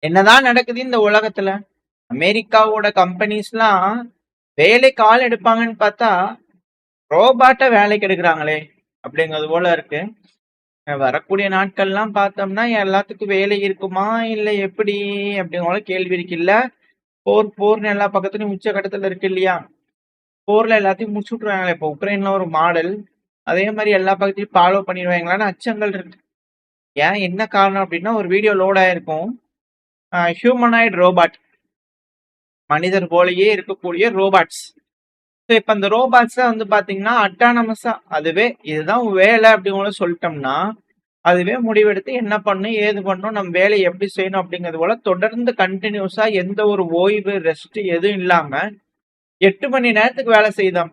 என்னதான் நடக்குது இந்த உலகத்துல? அமெரிக்காவோட கம்பெனிஸ்லாம் வேலைக்கு ஆள் எடுப்பாங்கன்னு பார்த்தா ரோபாட்ட வேலைக்கு எடுக்கிறாங்களே அப்படிங்கிறது போல இருக்கு. வரக்கூடிய நாட்கள்லாம் பார்த்தோம்னா எல்லாத்துக்கும் வேலை இருக்குமா இல்ல எப்படி அப்படிங்கிற கேள்வி இருக்கு. இல்ல போர்னு எல்லா பக்கத்துலயும் உச்சகட்டத்துல இருக்கு இல்லையா? போர்ல எல்லாத்தையும் முடிச்சு விட்டுருவாங்களே. இப்போ உக்ரைன்ல ஒரு மாடல் அதே மாதிரி எல்லா பக்கத்தையும் ஃபாலோ பண்ணிடுவாங்களான்னு அச்சங்கள் இருக்கு. ஏன் என்ன காரணம் அப்படின்னா ஒரு வீடியோ லோட் ஆயிருக்கும். ஹியூமனாய்டு ரோபாட், மனிதர் போலயே இருக்கக்கூடிய ரோபாட்ஸ். ஸோ இப்போ அந்த ரோபாட்ஸ் வந்து பாத்தீங்கன்னா அட்டானமஸா அதுவே இதுதான் வேலை அப்படிங்கிற சொல்லிட்டோம்னா அதுவே முடிவெடுத்து என்ன பண்ணும் ஏது பண்ணும் நம்ம வேலையை எப்படி செய்யணும் அப்படிங்கிறது போல தொடர்ந்து கண்டினியூஸா எந்த ஒரு ஓய்வு ரெஸ்ட் எதுவும் இல்லாம 8 மணி நேரத்துக்கு வேலை செய்யுதாம்.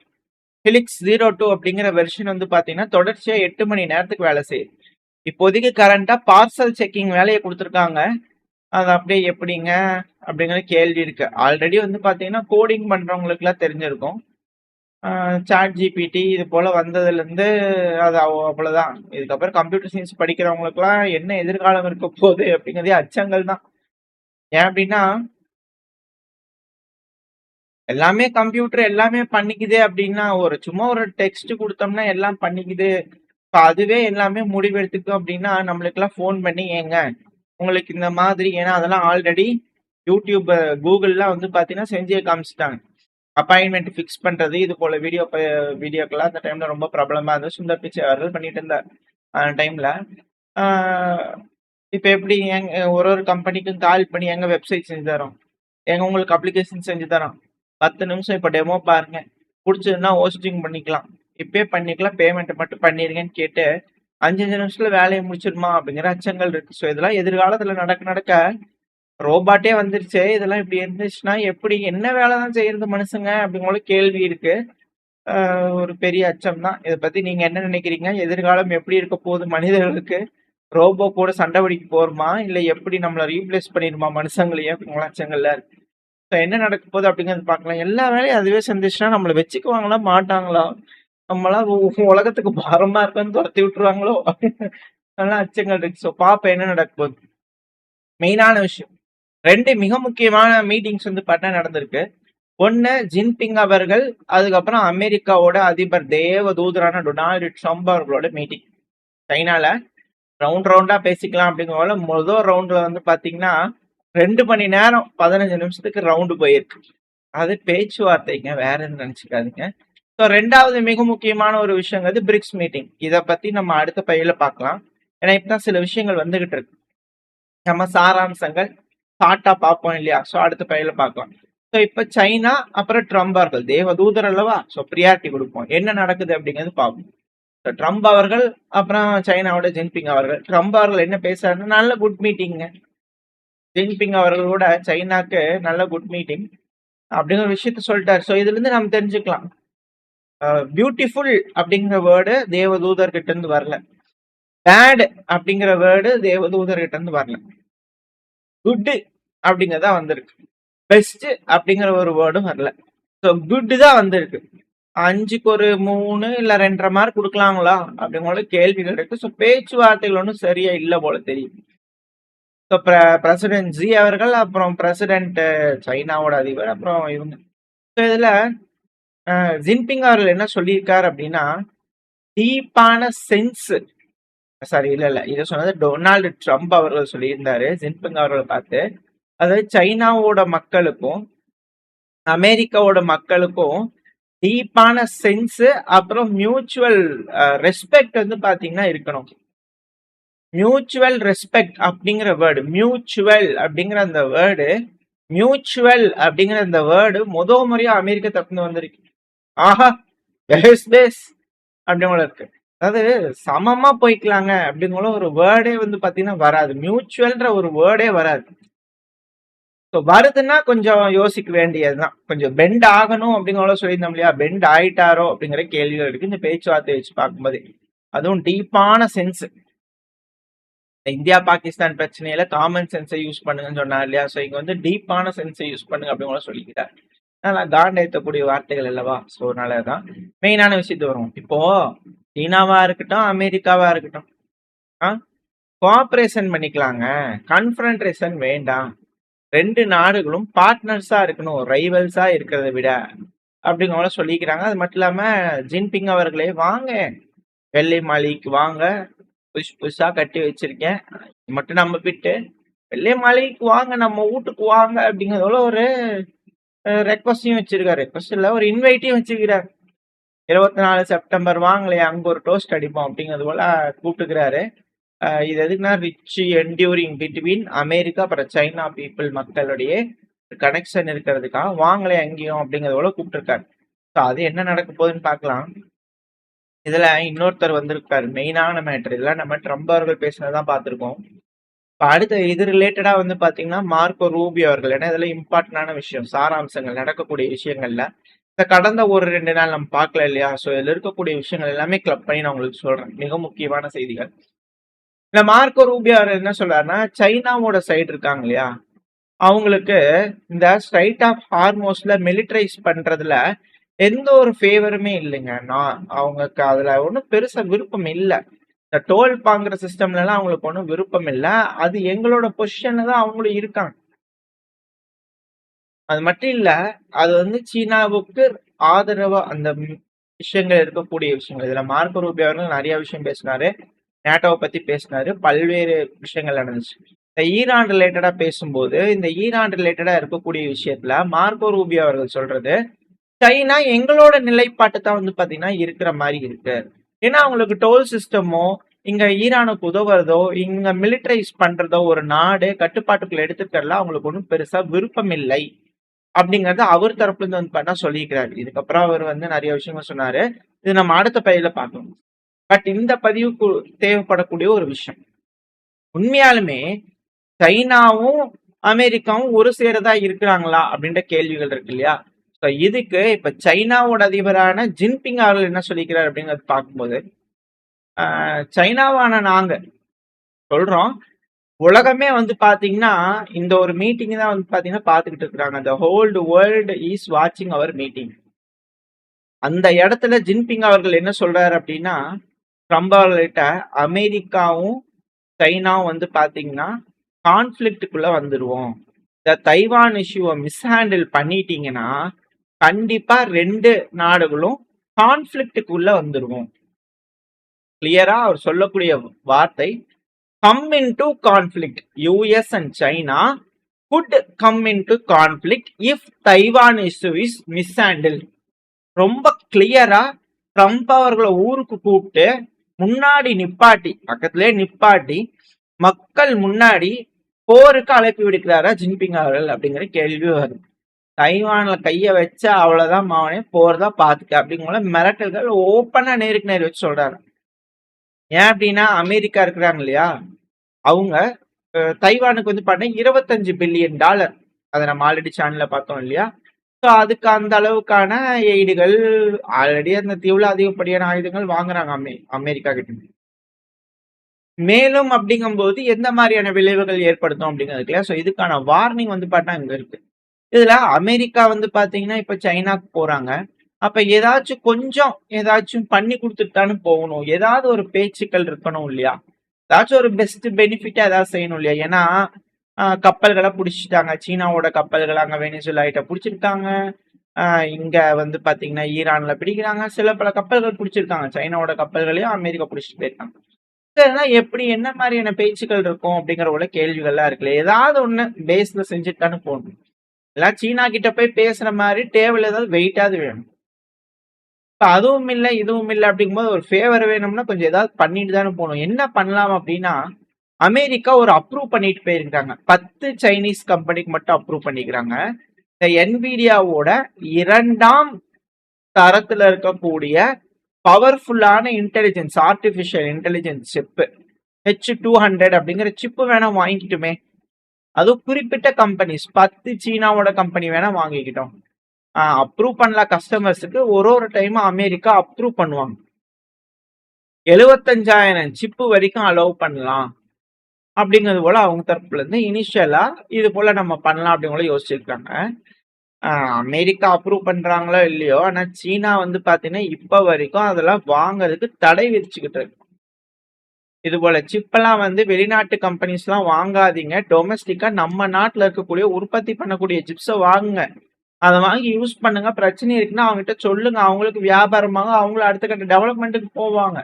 ஹெலிக்ஸ் 02 அப்படிங்கிற வெர்ஷன் வந்து பாத்தீங்கன்னா தொடர்ச்சியா 8 மணி நேரத்துக்கு வேலை செய்யுது. இப்போதைக்கு கரண்டா பார்சல் செக்கிங் வேலையை கொடுத்துருக்காங்க. அது அப்படியே எப்படிங்க அப்படிங்கிற கேள்வி இருக்கு. ஆல்ரெடி வந்து பாத்தீங்கன்னா கோடிங் பண்றவங்களுக்கு எல்லாம் தெரிஞ்சிருக்கும். சாட் ஜிபிடி இது போல வந்ததுல இருந்து அது அவ்வளவுதான். இதுக்கப்புறம் கம்ப்யூட்டர் சயின்ஸ் படிக்கிறவங்களுக்கு எல்லாம் என்ன எதிர்காலம் இருக்க போகுது அப்படிங்கிறதே அச்சங்கள் தான். ஏன் அப்படின்னா எல்லாமே கம்ப்யூட்டர் எல்லாமே பண்ணிக்குது அப்படின்னா சும்மா ஒரு டெக்ஸ்ட் கொடுத்தோம்னா எல்லாம் பண்ணிக்குது. அதுவே எல்லாமே முடிவெடுத்துக்கும் அப்படின்னா நம்மளுக்கு எல்லாம் போன் பண்ணி ஏங்க உங்களுக்கு இந்த மாதிரி, ஏன்னா அதெல்லாம் ஆல்ரெடி யூடியூப் கூகுள்லாம் வந்து பாத்தீங்கன்னா செஞ்சே காமிச்சிட்டாங்க. அப்பாயின்மெண்ட் ஃபிக்ஸ் பண்றது இது போல வீடியோக்கெல்லாம் அந்த டைம்ல ரொம்ப பிரபலமா இருந்தது. சுந்தர் பிச்சை அவர்கள் பண்ணிட்டு இருந்தார் அந்த டைம்ல. இப்ப எப்படி ஒரு கம்பெனிக்கும் கால் பண்ணி எங்க வெப்சைட் செஞ்சு தரோம், எங்க உங்களுக்கு அப்ளிகேஷன் செஞ்சு தரோம், 10 நிமிஷம் இப்ப டெமோ பாருங்க, பிடிச்சதுன்னா ஹோஸ்டிங் பண்ணிக்கலாம், இப்பே பண்ணிக்கலாம், பேமெண்ட் மட்டும் பண்ணிருங்கன்னு கேட்டு 5 நிமிஷத்துல வேலையை முடிச்சிருமா அப்படிங்கிற அச்சங்கள் இருக்கு. ஸோ இதெல்லாம் எதிர்காலத்துல நடக்க ரோபாட்டே வந்துருச்சு. இதெல்லாம் இப்படி இருந்துச்சுன்னா எப்படி என்ன வேலை தான் செய்யறது மனுஷங்க அப்படிங்கிற கேள்வி இருக்கு. ஒரு பெரிய அச்சம் தான். இதை பத்தி நீங்க என்ன நினைக்கிறீங்க? எதிர்காலம் எப்படி இருக்க போகுது? மனிதர்களுக்கு ரோபோ கூட சண்டை பிடிக்க போறோமா இல்ல எப்படி நம்மள ரீப்ளேஸ் பண்ணிடுமா மனுஷங்களையே அப்படிங்கிற அச்சங்கள்ல இருக்கு. என்ன நடக்க போகுது அப்படிங்கிறது பார்க்கலாம். எல்லா வேலையும் அதுவே செஞ்சுச்சுன்னா நம்மள வச்சுக்குவாங்களா மாட்டாங்களா? நம்மளாம் உலகத்துக்கு பாரமா இருக்கன்னு துரத்தி விட்டுருவாங்களோ அதெல்லாம் அச்சங்கள் இருக்கு. ஸோ பாப்ப என்ன நடக்க போகுது. மெயினான விஷயம் 2 மிக முக்கியமான மீட்டிங்ஸ் வந்து பார்த்தா நடந்திருக்கு. ஒன்னு ஜின்பிங் அவர்கள், அதுக்கப்புறம் அமெரிக்காவோட அதிபர் தேவ தூதரான டொனால்டு ட்ரம்ப் அவர்களோட மீட்டிங். சைனால ரவுண்டா பேசிக்கலாம் அப்படிங்கிற முதல் ரவுண்ட்ல வந்து பாத்தீங்கன்னா 2 மணி நேரம் 15 நிமிஷத்துக்கு ரவுண்டு போயிருக்கு. அது பேச்சுவார்த்தைங்க, வேற எதுவும் நினைச்சுக்காதீங்க. ஸோ 2வது மிக முக்கியமான ஒரு விஷயங்கிறது பிரிக்ஸ் மீட்டிங். இதை பத்தி நம்ம அடுத்த பையில பார்க்கலாம். ஏன்னா இப்பதான் சில விஷயங்கள் வந்துகிட்டு இருக்கு. நம்ம சாராம்சங்கள் ஷார்ட்டா பார்ப்போம் இல்லையா? ஸோ அடுத்த பையில பார்க்கலாம். ஸோ இப்ப சைனா அப்புறம் ட்ரம்ப் அவர்கள் தேவ தூதர் அல்லவா? ஸோ ப்ரியாரிட்டி கொடுப்போம். என்ன நடக்குது அப்படிங்கிறது பார்ப்போம். ட்ரம்ப் அவர்கள் அப்புறம் சைனாவோட ஜின்பிங் அவர்கள். ட்ரம்ப் அவர்கள் என்ன பேசுறாருன்னா நல்ல குட் மீட்டிங்க. ஜின்பிங் அவர்களோட சைனாக்கு நல்ல குட் மீட்டிங் அப்படிங்கிற விஷயத்த சொல்லிட்டாரு. ஸோ இதுல இருந்து நம்ம தெரிஞ்சுக்கலாம், பியூட்டிஃபுல் அப்படிங்கிற வேர்டு தேவதூதர் கிட்ட இருந்து வரல, பேட் அப்படிங்கிற வேர்டு தேவதூதர் கிட்ட இருந்து வரல, குட் அப்படிங்கறதா வந்திருக்கு. பெஸ்ட் அப்படிங்கிற ஒரு வேர்டும் வரல. ஸோ குட் தான் வந்திருக்கு. 5க்கு ஒரு 3 இல்ல 2.5 மார்க் கொடுக்கலாங்களா அப்படிங்கிற கேள்விகள் இருக்கு. ஸோ பேச்சுவார்த்தைகள் ஒன்றும் சரியா இல்லை போல தெரியும். ஸோ பிரசிடென்ட் ஜி அவர்கள், அப்புறம் பிரசிடென்ட் சைனாவோட அதிபர், அப்புறம் இவங்க. ஸோ இதுல ஜின்பிங் அவர்கள் என்ன சொல்லியிருக்காரு அப்படின்னா டீப்பான சென்ஸ், சாரி இல்ல இதை சொன்னது டொனால்டு ட்ரம்ப் அவர்கள் சொல்லியிருந்தாரு ஜின்பிங் அவர்களை பார்த்து. அதாவது சைனாவோட மக்களுக்கும் அமெரிக்காவோட மக்களுக்கும் டீப்பான சென்ஸ் அப்புறம் மியூச்சுவல் ரெஸ்பெக்ட் வந்து பாத்தீங்கன்னா இருக்கணும். மியூச்சுவல் ரெஸ்பெக்ட் அப்படிங்கிற வேர்டு, மியூச்சுவல் அப்படிங்கிற அந்த வேர்டு, மியூச்சுவல் அப்படிங்கிற அந்த வேர்டு முறையா அமெரிக்க தரப்புல வந்திருக்கு. ஆஹா பேஸ் அப்படிங்கிற இருக்கு. அதாவது சமமா போய்க்கலாங்க அப்படிங்கிற ஒரு வேர்டே வந்து பாத்தீங்கன்னா வராது. மியூச்சுவல்ன்ற ஒரு வேர்டே வராது. வருதுன்னா கொஞ்சம் யோசிக்க வேண்டியதுதான். கொஞ்சம் பெண்ட் ஆகணும் அப்படிங்கிற சொல்லியிருந்தோம் இல்லையா? பெண்ட் ஆயிட்டாரோ அப்படிங்கிற கேள்விகள் இருக்கு இந்த பேச்சுவார்த்தை வச்சு பார்க்கும்போது. அதுவும் டீப்பான சென்ஸ். இந்தியா பாகிஸ்தான் பிரச்சனையில காமன் சென்ஸை யூஸ் பண்ணுங்கன்னு சொன்னா இல்லையா? ஸோ இங்க வந்து டீப்பான சென்ஸை யூஸ் பண்ணுங்க அப்படிங்கிற சொல்லிக்கிறார். அதனால காண்ட ஏற்றக்கூடிய வார்த்தைகள் அல்லவா? ஸோ அதனாலதான் மெயினான விஷயத்து வரும். இப்போ சீனாவா இருக்கட்டும் அமெரிக்காவா இருக்கட்டும் கோஆபரேஷன் பண்ணிக்கலாங்க, கன்ஃபரன்ட்ரேஷன் வேண்டாம். 2 நாடுகளும் பார்ட்னர்ஸா இருக்கணும். ரைவல்ஸா இருக்கிறத விட அப்படிங்கிற மாரி சொல்லிக்கிறாங்க. அது மட்டும் இல்லாம ஜின்பிங் அவர்களே வாங்க, வெள்ளை மாளிகைக்கு வாங்க. புதுசா கட்டி வச்சிருக்கேன். இது மட்டும் நம்பிட்டு வெள்ளை மாளிகைக்கு வாங்க, நம்ம வூட்டுக்கு வாங்க அப்படிங்கிறதோட ஒரு ரெக்வெஸ்டையும் வச்சிருக்காரு. ரெக்வெஸ்ட் இல்ல, ஒரு இன்வைட்டையும் வச்சிருக்கிறாரு. 24 செப்டம்பர் வாங்களேன், அங்க ஒரு டோஸ்ட் அடிப்போம் அப்படிங்கிறது போல கூப்பிட்டுக்கிறாரு. இது எதுக்குன்னா ரிச் என்டியூரிங் பிட்வீன் அமெரிக்கா அப்புறம் சைனா பீப்புள் மக்களுடைய கனெக்ஷன் இருக்கிறதுக்காக வாங்களேன் எங்கேயும் அப்படிங்கிறது போல கூப்பிட்டுருக்காரு. ஸோ அது என்ன நடக்க போகுதுன்னு பார்க்கலாம். இதுல இன்னொருத்தர் வந்திருக்காரு, மெயினான மேட்டர். இதெல்லாம் நம்ம ட்ரம்ப் அவர்கள் பேசினதான் பார்த்துருக்கோம். இப்போ அடுத்த இது ரிலேட்டடா வந்து பாத்தீங்கன்னா மார்க்கோ ரூபியோ அவர்கள், ஏன்னா இதெல்லாம் இம்பார்ட்டன்டான விஷயம், சாராம்சங்கள், நடக்கக்கூடிய விஷயங்கள்ல இந்த கடந்த ஒரு 2 நாள் நம்ம பார்க்கல இல்லையா? ஸோ இதுல இருக்கக்கூடிய விஷயங்கள் எல்லாமே கிளப் பண்ணி நான் உங்களுக்கு சொல்றேன், மிக முக்கியமான செய்திகள். இந்த மார்க்கோ ரூபியோ அவர் என்ன சொல்றாருன்னா, சைனாவோட சைடு இருக்காங்க இல்லையா, அவங்களுக்கு இந்த ஸ்ட்ரைட் ஆஃப் ஹார்மோஸ்ல மிலிட்டரைஸ் பண்றதுல எந்த ஒரு ஃபேவருமே இல்லைங்க. நான் அவங்களுக்கு அதுல ஒன்றும் பெருசா விருப்பம் இல்லை. இந்த டோல் பாங்குற சிஸ்டம்ல எல்லாம் அவங்களுக்கு ஒன்றும் விருப்பம் இல்லை. அது எங்களோட பொசிஷன்ல தான் அவங்களும் இருக்காங்க. அது மட்டும் இல்ல, அது வந்து சீனாவுக்கு ஆதரவா அந்த விஷயங்கள் இருக்கக்கூடிய விஷயங்கள். இதுல மார்க்கோ ரூபியோ அவர்கள் நிறைய விஷயம் பேசினாரு, நேட்டோவை பத்தி பேசினாரு, பல்வேறு விஷயங்கள் நடந்துச்சு. இந்த ஈரான் ரிலேட்டடா பேசும்போது, இந்த ஈரான் ரிலேட்டடா இருக்கக்கூடிய விஷயத்துல மார்க்கோ ரூபியோ அவர்கள் சொல்றது, சைனா எங்களோட நிலைப்பாட்டு தான் வந்து பாத்தீங்கன்னா இருக்கிற மாதிரி இருக்கு. ஏன்னா அவங்களுக்கு டோல் சிஸ்டமோ, இங்க ஈரானுக்கு உதவுறதோ, இங்க மிலிட்டரைஸ் பண்றதோ ஒரு நாடு கட்டுப்பாட்டுக்குள்ள எடுத்துக்கிறதுல அவங்களுக்கு ஒன்றும் பெருசா விருப்பம் இல்லை அப்படிங்கறது அவர் தரப்புல இருந்து வந்து பார்த்தா சொல்லிக்கிறாரு. இதுக்கப்புறம் அவர் வந்து நிறைய விஷயங்கள் சொன்னாரு. இது நம்ம அடுத்த பதிவுல பார்க்கணும். பட் இந்த பதிவுக்கு தேவைப்படக்கூடிய ஒரு விஷயம், உண்மையாலுமே சைனாவும் அமெரிக்காவும் ஒரு சேரதா இருக்கிறாங்களா அப்படின்ற கேள்விகள் இருக்கு இல்லையா? இதுக்கு இப்ப சைனாவோட அதிபரான ஜின்பிங் அவர்கள் என்ன சொல்லிக்கிறார் அப்படிங்கறது பார்க்கும்போது, சைனாவான நாங்க சொல்றோம், உலகமே வந்து பாத்தீங்கன்னா இந்த ஒரு மீட்டிங் தான் வந்து பாத்தீங்கன்னா பாத்துக்கிட்டு இருக்காங்க. the whole world is watching our meeting. அந்த இடத்துல ஜின்பிங் அவர்கள் என்ன சொல்றாரு அப்படின்னா, ட்ரம்ப் அவர்கள்ட்ட அமெரிக்காவும் சைனாவும் வந்து பாத்தீங்கன்னா கான்ஃபிளிக்டுக்குள்ள வந்துருவோம். இந்த தைவான் இஷ்யூவை மிஸ்ஹேண்டில் பண்ணிட்டீங்கன்னா கண்டிப்பா 2 நாடுகளும் கான்ஃபிளிக்டுக்குள்ள வந்துருவோம். கிளியரா அவர் சொல்லக்கூடிய வார்த்தை, come into conflict. US and China could come into conflict if Taiwan issue is mishandled. ரொம்ப கிளியரா ட்ரம்ப் அவர்களை ஊருக்கு கூப்பிட்டு முன்னாடி நிப்பாட்டி, பக்கத்திலே நிப்பாட்டி மக்கள் முன்னாடி போருக்கு அழைப்பு விடுக்கிறாரா ஜின்பிங் அவர்கள் அப்படிங்கிற கேள்வி வரும். தைவான்ல கைய வச்சா அவ்வளவுதான் மாவனே, போறதா பாத்துக்க அப்படிங்கிற மிரட்டல்கள் ஓப்பனா நேருக்கு நேர் வச்சு சொல்றாரு. ஏன் அப்படின்னா அமெரிக்கா இருக்கிறாங்க இல்லையா, அவங்க தைவானுக்கு வந்து பார்த்தீங்கன்னா $25 பில்லியன், அதை நம்ம ஆல்ரெடி சேனல்ல பார்த்தோம் இல்லையா? ஸோ அதுக்கு அந்த அளவுக்கான எய்டுகள் ஆல்ரெடி அந்த தீவுல அதிகப்படியான ஆயுதங்கள் வாங்குறாங்க அமெரிக்கா கிட்ட. மேலும் அப்படிங்கும்போது எந்த மாதிரியான விளைவுகள் ஏற்படுத்தும் அப்படிங்கிறது இல்லையா? ஸோ இதுக்கான வார்னிங் வந்து பார்த்தா இங்க இருக்கு. இதுல அமெரிக்கா வந்து பாத்தீங்கன்னா இப்ப சைனாக்கு போறாங்க. அப்ப ஏதாச்சும் பண்ணி கொடுத்துட்டு தானே போகணும். ஏதாவது ஒரு பேச்சுக்கள் இருக்கணும் இல்லையா? ஏதாச்சும் ஒரு பெஸ்ட் பெனிஃபிட்டா ஏதாவது செய்யணும் இல்லையா? ஏன்னா கப்பல்களை பிடிச்சிட்டாங்க, சீனாவோட கப்பல்கள் அங்க வெனிசுலா கிட்ட பிடிச்சிருக்காங்க. இங்க வந்து பாத்தீங்கன்னா ஈரான்ல பிடிக்கிறாங்க. சில பல கப்பல்கள் பிடிச்சிருக்காங்க, சைனாவோட கப்பல்களையும் அமெரிக்கா பிடிச்சிட்டு போயிருக்காங்க. எப்படி என்ன மாதிரியான பேச்சுக்கள் இருக்கும் அப்படிங்கிற உள்ள கேள்விகள்லாம் இருக்குல்ல. ஏதாவது ஒண்ணு பேஸ்ல செஞ்சுட்டு தானே போகணும். எல்லாம் சீனா கிட்ட போய் பேசுற மாதிரி டேபிள் ஏதாவது வெயிட்டாவது வேணும். இப்ப அதுவும் இல்லை இதுவும் இல்லை அப்படிங்கும்போது ஒரு ஃபேவர் வேணும்னா கொஞ்சம் ஏதாவது பண்ணிட்டு தானே போகணும். என்ன பண்ணலாம் அப்படின்னா, அமெரிக்கா ஒரு அப்ரூவ் பண்ணிட்டு போயிருக்காங்க. 10 சைனீஸ் கம்பெனிக்கு மட்டும் அப்ரூவ் பண்ணிக்கிறாங்க. இந்த NVIDIAவோட 2ஆம் தரத்துல இருக்கக்கூடிய பவர்ஃபுல்லான intelligence, artificial intelligence chip H200 அப்படிங்கிற சிப்பு வேணா வாங்கிக்கிட்டுமே. அதுவும் குறிப்பிட்ட கம்பெனிஸ் 10 சீனாவோட கம்பெனி வேணா வாங்கிக்கிட்டோம். அப்ரூவ் பண்ணலாம் கஸ்டமர்ஸுக்கு. ஒரு டைம் அமெரிக்கா அப்ரூவ் பண்ணுவாங்க. 75,000 சிப்பு வரைக்கும் அலோவ் பண்ணலாம் அப்படிங்கிறது போல அவங்க தரப்புல இருந்து இனிஷியலா இது போல நம்ம பண்ணலாம் அப்படிங்கிற யோசிச்சிருக்காங்க. அமெரிக்கா அப்ரூவ் பண்றாங்களோ இல்லையோ, ஆனா சீனா வந்து பாத்தீங்கன்னா இப்ப வரைக்கும் அதெல்லாம் வாங்குறதுக்கு தடை விதிச்சுக்கிட்டு இருக்கு. இது போல சிப்பெல்லாம் வந்து வெளிநாட்டு கம்பெனிஸ்லாம் வாங்காதீங்க. டொமஸ்டிக்கா நம்ம நாட்டுல இருக்கக்கூடிய உற்பத்தி பண்ணக்கூடிய சிப்ஸ வாங்குங்க. அத வாங்கி யூஸ் பண்ணுங்க. பிரச்சனை இருக்குன்னா அவங்ககிட்ட சொல்லுங்க. அவங்களுக்கு வியாபாரமாகும். அவங்களும் அடுத்த கட்ட டெவலப்மென்ட்க்கு போவாங்க.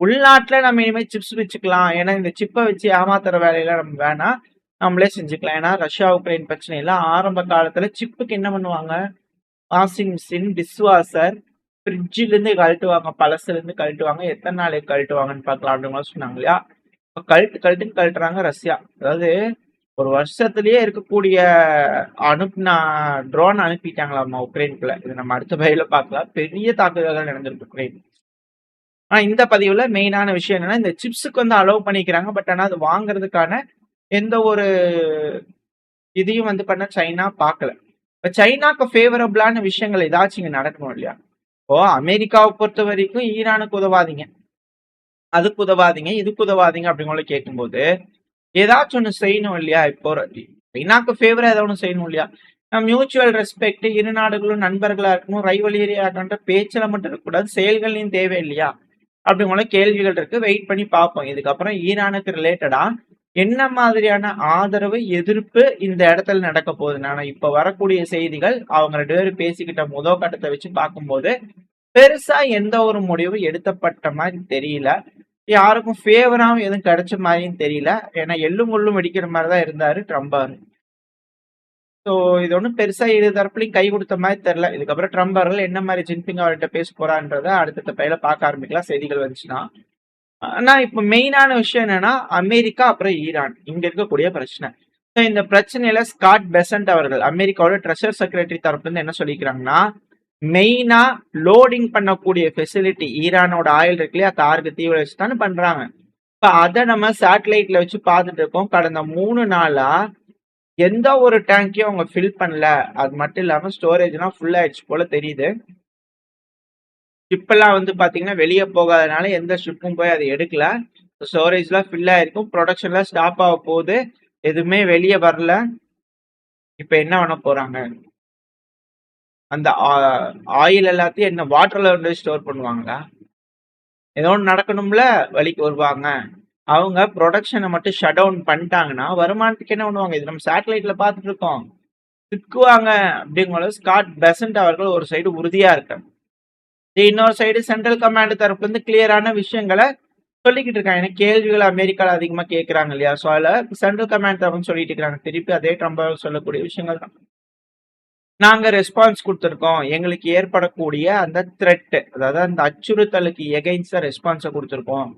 உள்நாட்டுல நம்ம இனிமே சிப்ஸ் வச்சுக்கலாம். ஏன்னா இந்த சிப்ப வச்சு ஏமாத்துற வேலையெல்லாம் நம்ம வேணாம். நம்மளே செஞ்சுக்கலாம். ஏன்னா ரஷ்யா, உக்ரைன் பிரச்சனையில ஆரம்ப காலத்துல சிப்புக்கு என்ன பண்ணுவாங்க? வாஷிங் மிஷின், டிஷ்வாஷர், ஃப்ரிட்ஜ்லேருந்து கழட்டுவாங்க. பழசுலேருந்து கழட்டுவாங்க. எத்தனை நாளைக்கு கழட்டுவாங்கன்னு பார்க்கலாம் அப்படின்னு சொன்னாங்க இல்லையா? இப்ப கழட்டுன்னு கழட்டுறாங்க ரஷ்யா. அதாவது ஒரு வருஷத்திலேயே இருக்கக்கூடிய அனுப்புனா ட்ரோன் அனுப்பிட்டாங்களாமா உக்ரைனுக்குள்ள. இது நம்ம அடுத்த பதிவுல பார்க்கலாம். பெரிய தாக்குதல்கள் நடந்திருக்கு உக்ரைன். ஆனா இந்த பதிவுல மெயினான விஷயம் என்னன்னா, இந்த சிப்ஸுக்கு வந்து அலோவ் பண்ணிக்கிறாங்க. பட் ஆனா அது வாங்குறதுக்கான எந்த ஒரு இதையும் வந்து பண்ண சைனா பார்க்கல. இப்ப சைனாக்கு ஃபேவரபிளான விஷயங்கள் ஏதாச்சும் இங்க நடக்கணும் இல்லையா? இப்போ அமெரிக்காவை பொறுத்த வரைக்கும் ஈரானுக்கு உதவாதீங்க, அதுக்கு உதவாதீங்க, இதுக்கு உதவாதீங்க அப்படிங்கிற கேட்கும்போது ஏதாச்சும் ஒண்ணு செய்யணும் இல்லையா? இப்போ சைனாக்கு ஃபேவரா ஏதாவது ஒண்ணு செய்யணும் இல்லையா? மியூச்சுவல் ரெஸ்பெக்ட், இரு நாடுகளும் நண்பர்களா இருக்கணும், ரைவலரியா இருக்கன்ற பேச்சுல மட்டும் இருக்கக்கூடாது, செயல்களையும் தேவை இல்லையா? அப்படிங்கிற கேள்விகள் இருக்கு. வெயிட் பண்ணி பார்ப்போம். இதுக்கப்புறம் ஈரானுக்கு ரிலேட்டடா என்ன மாதிரியான ஆதரவு, எதிர்ப்பு இந்த இடத்துல நடக்க போகுது. ஆனா இப்ப வரக்கூடிய செய்திகள் அவங்க 2 பேரும் பேசிக்கிட்ட முதல் கட்டத்தை வச்சு பார்க்கும்போது பெருசா எந்த ஒரு முடிவும் எடுத்தப்பட்ட மாதிரி தெரியல. யாருக்கும் ஃபேவராவும் எதுவும் கிடைச்ச மாதிரியும் தெரியல. ஏன்னா எள்ளும் முள்ளும் வெடிக்கிற மாதிரிதான் இருந்தாரு ட்ரம்ப். ஸோ இது ஒன்றும் பெருசா இரு தரப்புலையும் கை கொடுத்த மாதிரி தெரியல. இதுக்கப்புறம் ட்ரம்ப் அவர்கள் என்ன மாதிரி ஜின்பிங் அவர்கிட்ட பேச போறான்றத அடுத்த பையில பார்க்க ஆரம்பிக்கலாம் செய்திகள் வந்துச்சுன்னா. ஆனா இப்ப மெயினான விஷயம் என்னன்னா அமெரிக்கா அப்புறம் ஈரான் இங்க இருக்கக்கூடிய பிரச்சனை. இந்த பிரச்சனையில ஸ்காட் பெசன்ட் அவர்கள் அமெரிக்காவோட ட்ரெஷர் செக்ரட்டரி தரப்புல இருந்து என்ன சொல்லிக்கிறாங்கன்னா, மெயினா லோடிங் பண்ணக்கூடிய ஃபெசிலிட்டி ஈரானோட ஆயில் இருக்கு இல்லையா, தாருக்கு தீவிர வச்சு தானே பண்றாங்க. இப்ப அதை நம்ம சேட்டலைட்ல வச்சு பார்த்துட்டு இருக்கோம். கடந்த 3 நாளா எந்த ஒரு டேங்கையும் அவங்க ஃபில் பண்ணல. அது மட்டும் இல்லாம ஸ்டோரேஜ்லாம் ஃபுல் ஆயிடுச்சு போல தெரியுது. ஷிப்பெல்லாம் வந்து பாத்தீங்கன்னா வெளியே போகாதனால எந்த ஷிப்பும் போய் அதை எடுக்கல. ஸ்டோரேஜ்லாம் ஃபில் ஆயிருக்கும். ப்ரொடக்ஷன்லாம் ஸ்டாப் ஆக போகுது. எதுவுமே வெளியே வரல. இப்ப என்ன பண்ண போறாங்க? அந்த ஆயில் எல்லாத்தையும் என்ன வாட்டர்ல வந்து ஸ்டோர் பண்ணுவாங்களா? ஏதோ ஒன்று நடக்கணும்ல, வழிக்கு வருவாங்க. அவங்க ப்ரொடக்ஷனை மட்டும் ஷட் டவுன் பண்ணிட்டாங்கன்னா வருமானத்துக்கு என்ன பண்ணுவாங்க? இது நம்ம சேட்டலைட்ல பார்த்துட்டு இருக்கோம். சிக்குவாங்க அப்படிங்கும்போது ஸ்காட் பெசன்ட் அவர்கள் ஒரு சைடு உறுதியா இருக்காங்க. இன்னொரு சைடு சென்ட்ரல் கமாண்ட் தரப்புல இருந்து கிளியரான விஷயங்களை சொல்லிக்கிட்டு இருக்காங்க. ஏன்னா கேள்விகள் அமெரிக்கால அதிகமா கேட்கறாங்க இல்லையா? ஸோ அதில் சென்ட்ரல் கமாண்ட் தரப்புன்னு சொல்லிட்டு இருக்காங்க. திருப்பி அதே ட்ரம்ப் சொல்லக்கூடிய விஷயங்கள் தான். நாங்க ரெஸ்பான்ஸ் கொடுத்துருக்கோம். எங்களுக்கு ஏற்படக்கூடிய அந்த த்ரெட், அதாவது அந்த அச்சுறுத்தலுக்கு எகைன்ஸ்டா ரெஸ்பான்ஸை கொடுத்துருக்கோம்.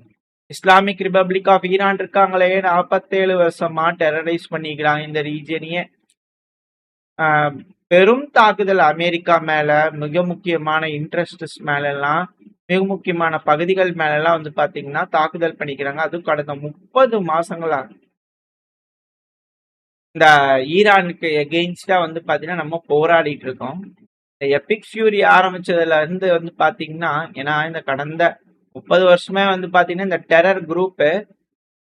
இஸ்லாமிக் ரிபப்ளிக் ஆஃப் ஈரான் இருக்காங்களே 47 வருஷமா டெரரைஸ் பண்ணிக்கிறாங்க இந்த ரீஜியனையே. பெரும் தாக்குதல் அமெரிக்கா மேல, மிக முக்கியமான இன்ட்ரெஸ்ட்ஸ் மேல எல்லாம், மிக முக்கியமான பகுதிகள் மேல எல்லாம் வந்து பாத்தீங்கன்னா தாக்குதல் பண்ணிக்கிறாங்க. அதுவும் கடந்த 30 மாசங்களா இந்த ஈரானுக்கு எகெயின்ஸ்டா வந்து பாத்தீங்கன்னா நம்ம போராடிட்டு இருக்கோம். இந்த எபிக் ஃபியூரி ஆரம்பிச்சதுல இருந்து வந்து பாத்தீங்கன்னா, ஏன்னா இந்த கடந்த 30 வருஷமே வந்து பாத்தீங்கன்னா இந்த டெரர் குரூப்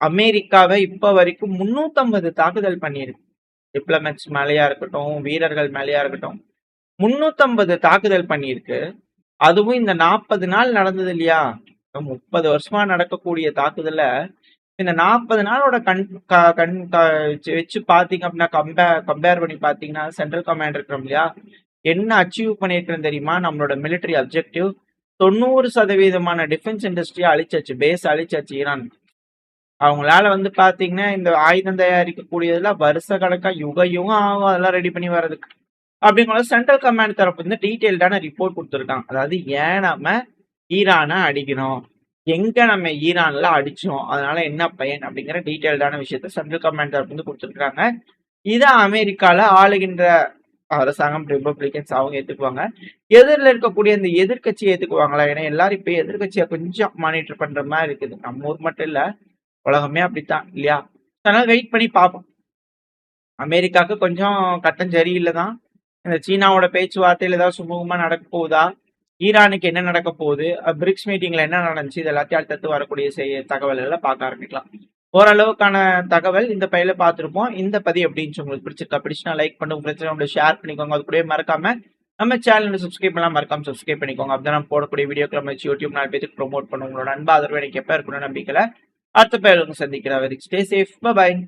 அமெரிக்காவை இப்ப வரைக்கும் 350 தாக்குதல் பண்ணியிருக்கு. டிப்ளமேட்ஸ் மேலேயா இருக்கட்டும், வீரர்கள் மேலேயா இருக்கட்டும், 350 தாக்குதல் பண்ணியிருக்கு. அதுவும் இந்த 40 நாள் நடந்தது இல்லையா? 30 வருஷமா நடக்கக்கூடிய தாக்குதல இந்த 40 நாளோட வச்சு பாத்தீங்க அப்படின்னா கம்பேர் பண்ணி பாத்தீங்கன்னா சென்ட்ரல் கமாண்ட் இருக்கிறோம் இல்லையா, என்ன அச்சீவ் பண்ணிருக்கோம் தெரியுமா? நம்மளோட மிலிட்டரி அப்ஜெக்டிவ் 90% டிஃபென்ஸ் இண்டஸ்ட்ரியா அழிச்சாச்சு, பேஸ் அழிச்சாச்சு ஈரான். அவங்களால வந்து பாத்தீங்கன்னா இந்த ஆயுதம் தயாரிக்கக்கூடியதுல வருஷ கணக்கா யுகம் ஆகும் அதெல்லாம் ரெடி பண்ணி வர்றதுக்கு. அப்படிங்கிற சென்ட்ரல் கமாண்ட் தரப்பு வந்து டீட்டெயில்டான ரிப்போர்ட் கொடுத்துருக்காங்க. அதாவது ஏன் நம்ம ஈரானை அடிக்கணும், எங்க நம்ம ஈரான்ல அடிச்சோம், அதனால என்ன பயன் அப்படிங்கிற டீட்டெயில்டான விஷயத்த சென்ட்ரல் கமாண்ட் தரப்பு வந்து கொடுத்துருக்காங்க. இதை அமெரிக்கால ஆளுகின்ற அரசாங்கம் ரிபப்ளிகன்ஸ் அவங்க ஏத்துக்குவாங்க. எதிரில் இருக்கக்கூடிய இந்த எதிர்கட்சி ஏத்துக்குவாங்களா? ஏன்னா எல்லாரும் இப்ப எதிர்கட்சியை கொஞ்சம் மானிட்டர் பண்ற மாதிரி இருக்குது. நம்ம ஊர் மட்டும் இல்ல, உலகமே அப்படித்தான் இல்லையா? அதனால வெயிட் பண்ணி பார்ப்போம். அமெரிக்காவுக்கு கொஞ்சம் கட்டம் சரியில்லை தான். இந்த சீனாவோட பேச்சுவார்த்தையில ஏதாவது சுமூகமா நடக்க போகுதா, ஈரானுக்கு என்ன நடக்க போகுது, பிரிக்ஸ் மீட்டிங்ல என்ன நடந்துச்சு, இது எல்லாத்தையும் அடுத்தடுத்து வரக்கூடிய தகவல்களை பார்க்க ஆரம்பிக்கலாம். ஓரளவுக்கான தகவல் இந்த பையில பார்த்துருப்போம். இந்த பதிவு எப்படின்னு உங்களுக்கு பிடிச்சுன்னா லைக் பண்ணுங்க, பிரச்சனை ஷேர் பண்ணிக்கோங்க. அது கூட மறக்காம நம்ம சேனல் சப்ஸ்கிரைப் பண்ணலாம், மறக்காம சப்ஸ்கிரைப் பண்ணிக்கோங்க. அப்படிதான் நம்ம போடக்கூடிய வீடியோக்களை வச்சு யூடியூப் 4 பேருக்கு ப்ரொமோட் பண்ணுவோம். உங்களோட அன்பு ஆதரவு எனக்கு எப்ப இருக்கணும் நம்பிக்கல அடுத்த பேர் சந்திக்கிறேன். Very stay safe. பை.